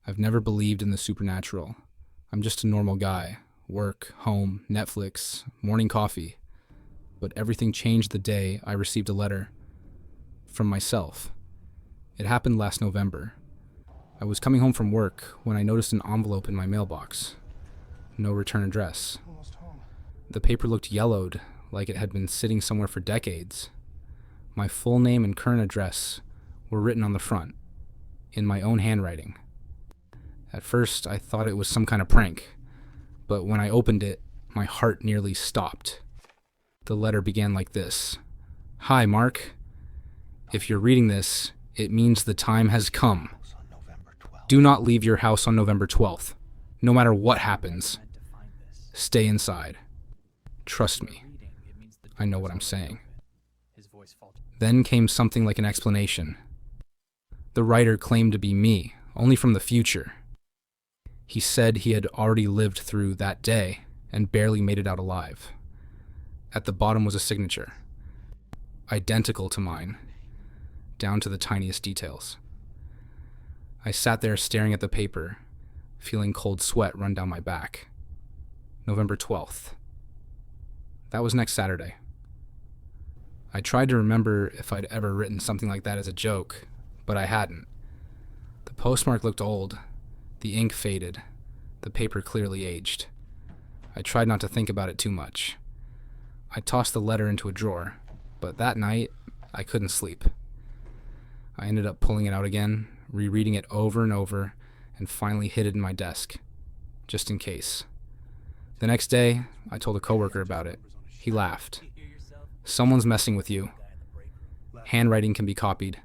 I've never believed in the supernatural. I'm just a normal guy. Work, home, Netflix, morning coffee. But everything changed the day I received a letter from myself. It happened last November. I was coming home from work when I noticed an envelope in my mailbox. No return address. The paper looked yellowed, like it had been sitting somewhere for decades. My full name and current address were written on the front, in my own handwriting. At first, I thought it was some kind of prank, but when I opened it, my heart nearly stopped. The letter began like this. Hi, Mark. If you're reading this, it means the time has come. Do not leave your house on November 12th. No matter what happens, stay inside. Trust me. I know what I'm saying. Then came something like an explanation. The writer claimed to be me, only from the future. He said he had already lived through that day and barely made it out alive. At the bottom was a signature, identical to mine, down to the tiniest details. I sat there staring at the paper, feeling cold sweat run down my back. November 12th. That was next Saturday. I tried to remember if I'd ever written something like that as a joke, but I hadn't. The postmark looked old, the ink faded, the paper clearly aged. I tried not to think about it too much. I tossed the letter into a drawer, but that night, I couldn't sleep. I ended up pulling it out again, rereading it over and over, and finally hid it in my desk, just in case. The next day, I told a coworker about it. He laughed. Someone's messing with you. Handwriting can be copied.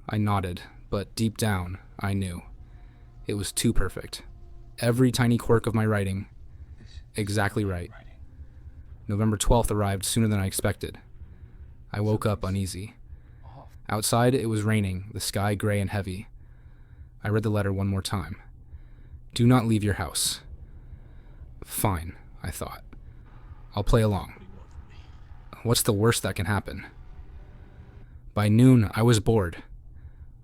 I nodded, but deep down, I knew. It was too perfect. Every tiny quirk of my writing, exactly right. November 12th arrived sooner than I expected. I woke up uneasy. Outside, it was raining, the sky gray and heavy. I read the letter one more time. Do not leave your house. Fine, I thought. I'll play along. What's the worst that can happen? By noon, I was bored.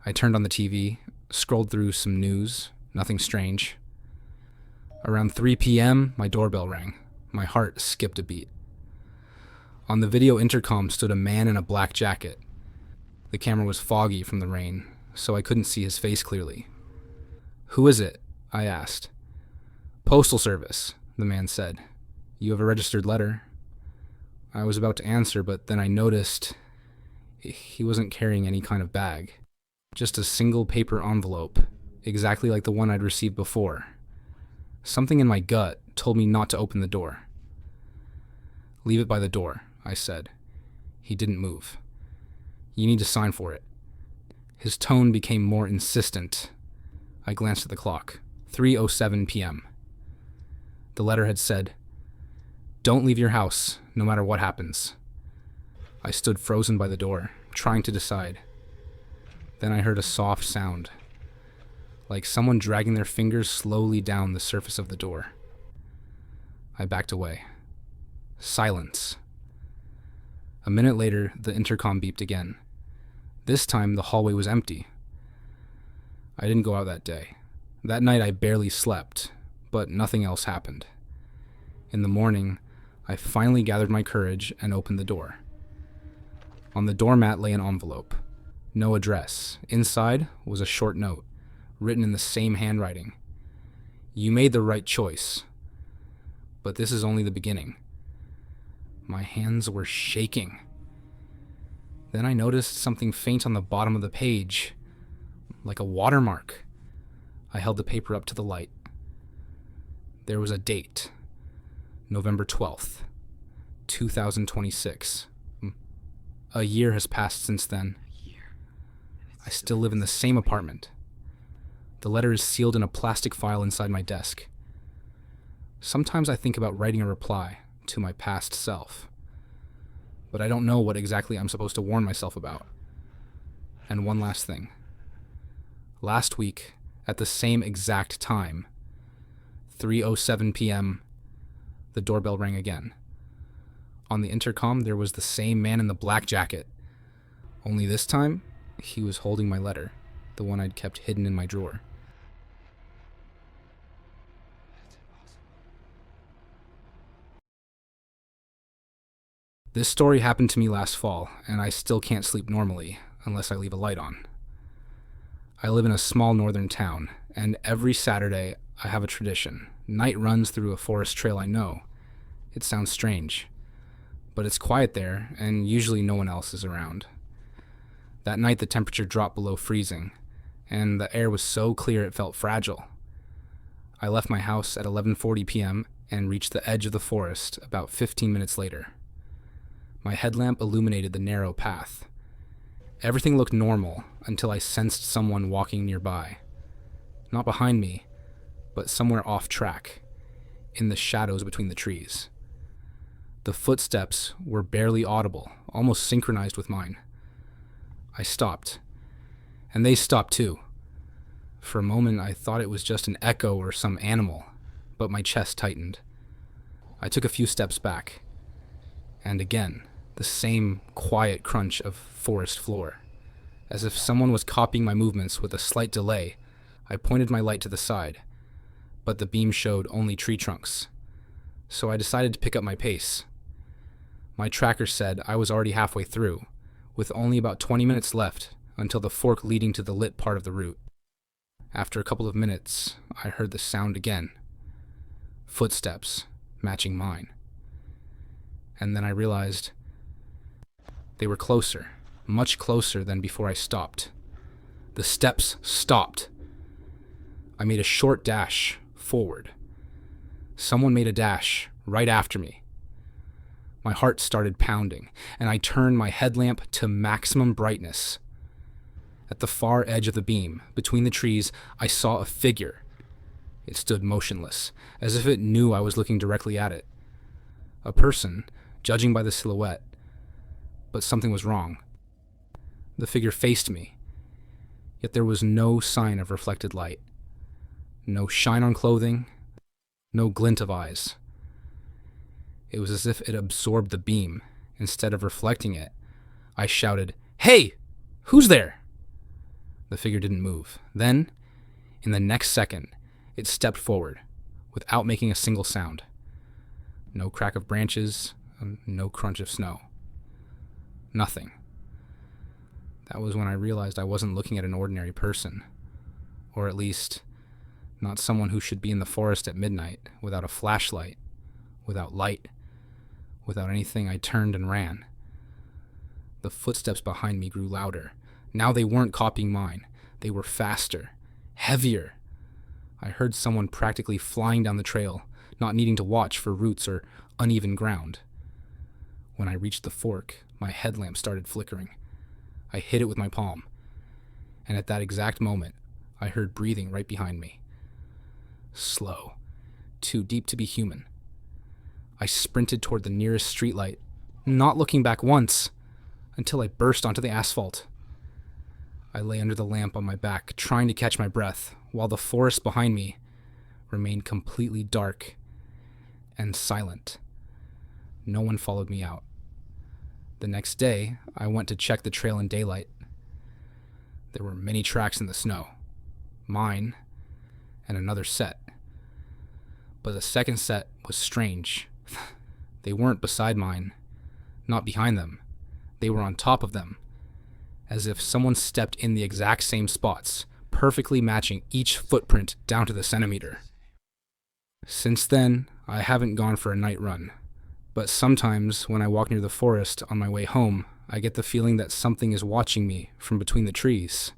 I turned on the TV, scrolled through some news, nothing strange. Around 3 p.m., my doorbell rang. My heart skipped a beat. On the video intercom stood a man in a black jacket. The camera was foggy from the rain, so I couldn't see his face clearly. Who is it? I asked. Postal Service, the man said. You have a registered letter. I was about to answer, but then I noticed he wasn't carrying any kind of bag. Just a single paper envelope, exactly like the one I'd received before. Something in my gut told me not to open the door. Leave it by the door, I said. He didn't move. You need to sign for it. His tone became more insistent. I glanced at the clock. 3:07 p.m. The letter had said, Don't leave your house, no matter what happens. I stood frozen by the door, trying to decide. Then I heard a soft sound, like someone dragging their fingers slowly down the surface of the door. I backed away. Silence. A minute later, the intercom beeped again. This time, the hallway was empty. I didn't go out that day. That night, I barely slept, but nothing else happened. In the morning, I finally gathered my courage and opened the door. On the doormat lay an envelope. No address. Inside was a short note, written in the same handwriting. You made the right choice, but this is only the beginning. My hands were shaking. Then I noticed something faint on the bottom of the page, like a watermark. I held the paper up to the light. There was a date, November 12th, 2026. A year has passed since then. I still live in the same apartment. The letter is sealed in a plastic file inside my desk. Sometimes I think about writing a reply to my past self, but I don't know what exactly I'm supposed to warn myself about. And one last thing. Last week, at the same exact time, 3:07 p.m., the doorbell rang again. On the intercom, there was the same man in the black jacket. Only this time, he was holding my letter, the one I'd kept hidden in my drawer. This story happened to me last fall, and I still can't sleep normally unless I leave a light on. I live in a small northern town, and every Saturday I have a tradition. Night runs through a forest trail I know. It sounds strange, but it's quiet there, and usually no one else is around. That night the temperature dropped below freezing, and the air was so clear it felt fragile. I left my house at 11:40 p.m. and reached the edge of the forest about 15 minutes later. My headlamp illuminated the narrow path. Everything looked normal until I sensed someone walking nearby. Not behind me, but somewhere off track, in the shadows between the trees. The footsteps were barely audible, almost synchronized with mine. I stopped, and they stopped too. For a moment, I thought it was just an echo or some animal, but my chest tightened. I took a few steps back, and again, the same quiet crunch of forest floor. As if someone was copying my movements with a slight delay, I pointed my light to the side, but the beam showed only tree trunks. So I decided to pick up my pace. My tracker said I was already halfway through, with only about 20 minutes left until the fork leading to the lit part of the route. After a couple of minutes, I heard the sound again. Footsteps, matching mine. And then I realized they were closer, much closer than before I stopped. The steps stopped. I made a short dash forward. Someone made a dash right after me. My heart started pounding, and I turned my headlamp to maximum brightness. At the far edge of the beam, between the trees, I saw a figure. It stood motionless, as if it knew I was looking directly at it. A person, judging by the silhouette. But something was wrong. The figure faced me, yet there was no sign of reflected light. No shine on clothing, no glint of eyes. It was as if it absorbed the beam. Instead of reflecting it, I shouted, "Hey! Who's there?" The figure didn't move. Then, in the next second, it stepped forward, without making a single sound. No crack of branches, no crunch of snow. Nothing. That was when I realized I wasn't looking at an ordinary person. Or at least, not someone who should be in the forest at midnight, without a flashlight, without light, without anything. I turned and ran. The footsteps behind me grew louder. Now they weren't copying mine. They were faster, heavier. I heard someone practically flying down the trail, not needing to watch for roots or uneven ground. When I reached the fork, my headlamp started flickering. I hit it with my palm, and at that exact moment, I heard breathing right behind me. Slow, too deep to be human. I sprinted toward the nearest streetlight, not looking back once, until I burst onto the asphalt. I lay under the lamp on my back, trying to catch my breath, while the forest behind me remained completely dark and silent. No one followed me out. The next day, I went to check the trail in daylight. There were many tracks in the snow. Mine, and another set. But the second set was strange. They weren't beside mine, not behind them. They were on top of them, as if someone stepped in the exact same spots, perfectly matching each footprint down to the centimeter. Since then, I haven't gone for a night run, but sometimes when I walk near the forest on my way home, I get the feeling that something is watching me from between the trees.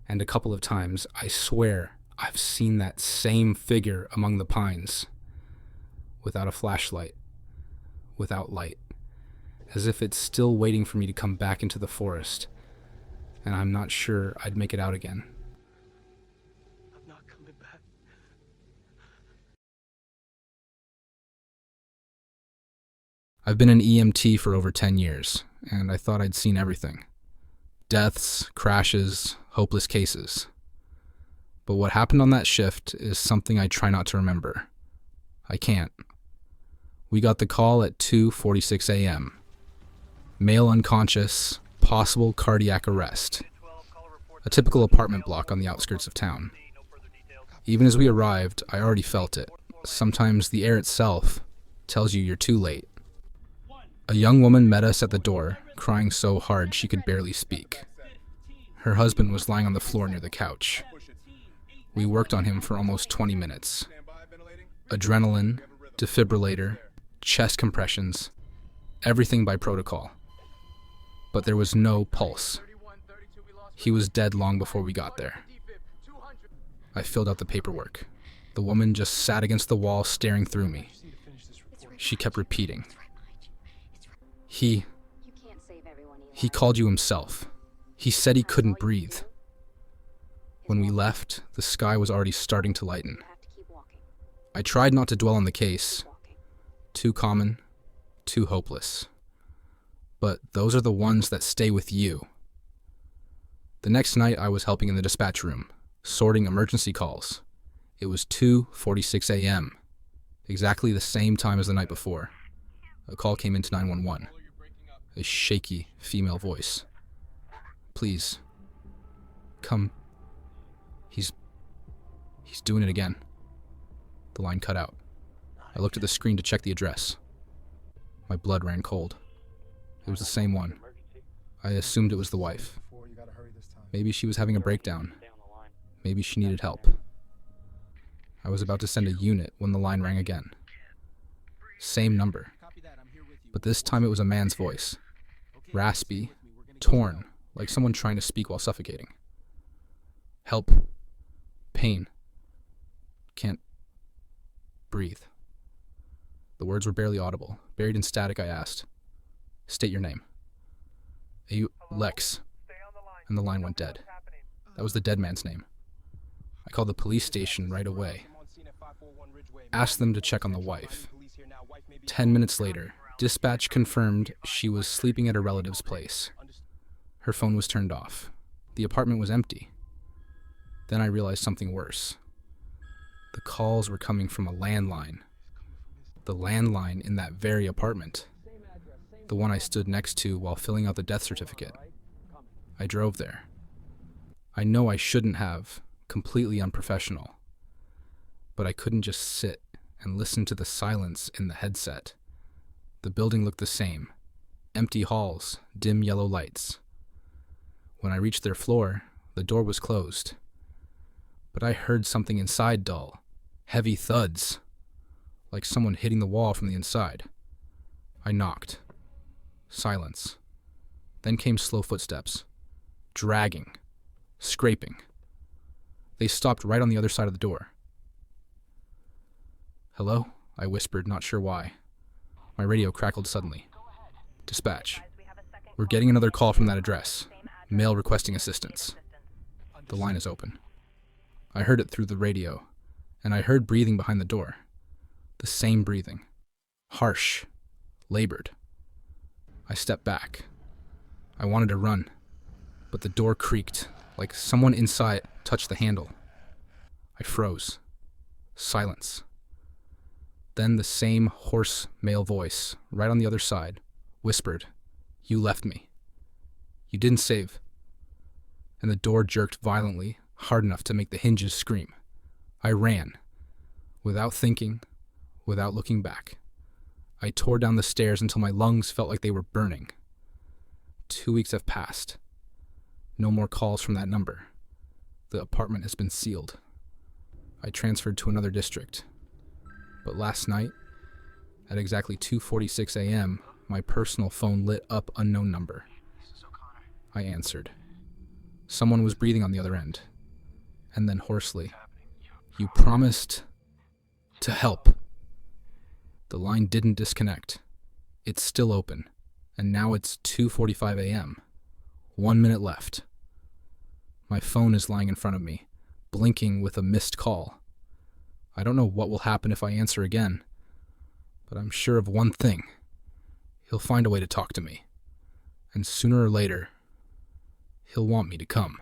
And a couple of times, I swear, I've seen that same figure among the pines, without a flashlight, without light, as if it's still waiting for me to come back into the forest, and I'm not sure I'd make it out again. I'm not coming back. I've been an EMT for over 10 years, and I thought I'd seen everything. Deaths, crashes, hopeless cases. But what happened on that shift is something I try not to remember. I can't. We got the call at 2:46 a.m. Male unconscious, possible cardiac arrest. A typical apartment block on the outskirts of town. Even as we arrived, I already felt it. Sometimes the air itself tells you you're too late. A young woman met us at the door, crying so hard she could barely speak. Her husband was lying on the floor near the couch. We worked on him for almost 20 minutes. Adrenaline, defibrillator, chest compressions, everything by protocol. But there was no pulse. He was dead long before we got there. I filled out the paperwork. The woman just sat against the wall staring through me. She kept repeating. He called you himself. He said he couldn't breathe. When we left, the sky was already starting to lighten. I tried not to dwell on the case. Too common, too hopeless. But those are the ones that stay with you. The next night I was helping in the dispatch room, sorting emergency calls. It was 2:46 a.m., exactly the same time as the night before. A call came into 911. A shaky female voice. Please, come. He's doing it again. The line cut out. I looked at the screen to check the address. My blood ran cold. It was the same one. I assumed it was the wife. Maybe she was having a breakdown. Maybe she needed help. I was about to send a unit when the line rang again. Same number. But this time it was a man's voice. Raspy, torn, like someone trying to speak while suffocating. Help. Pain. Can't breathe. The words were barely audible. Buried in static, I asked, "State your name." Lex. And the line went dead. That was the dead man's name. I called the police station right away. Asked them to check on the wife. 10 minutes later, dispatch confirmed she was sleeping at a relative's place. Her phone was turned off. The apartment was empty. Then I realized something worse. The calls were coming from a landline. The landline in that very apartment. The one I stood next to while filling out the death certificate. I drove there. I know I shouldn't have, completely unprofessional. But I couldn't just sit and listen to the silence in the headset. The building looked the same. Empty halls, dim yellow lights. When I reached their floor, the door was closed. But I heard something inside dull. Heavy thuds. Like someone hitting the wall from the inside. I knocked. Silence. Then came slow footsteps. Dragging. Scraping. They stopped right on the other side of the door. "Hello?" I whispered, not sure why. My radio crackled suddenly. "Dispatch. We're getting another call from that address. Male requesting assistance." The line is open. I heard it through the radio, and I heard breathing behind the door. The same breathing. Harsh. Labored. I stepped back. I wanted to run, but the door creaked, like someone inside touched the handle. I froze. Silence. Then the same hoarse male voice, right on the other side, whispered, "You left me. You didn't save." And the door jerked violently, hard enough to make the hinges scream. I ran. Without thinking, without looking back. I tore down the stairs until my lungs felt like they were burning. 2 weeks have passed. No more calls from that number. The apartment has been sealed. I transferred to another district. But last night, at exactly 2:46 a.m., my personal phone lit up unknown number. I answered. Someone was breathing on the other end. And then hoarsely, "You promised to help." The line didn't disconnect. It's still open. And now it's 2:45 a.m. 1 minute left. My phone is lying in front of me, blinking with a missed call. I don't know what will happen if I answer again, but I'm sure of one thing. He'll find a way to talk to me. And sooner or later, he'll want me to come.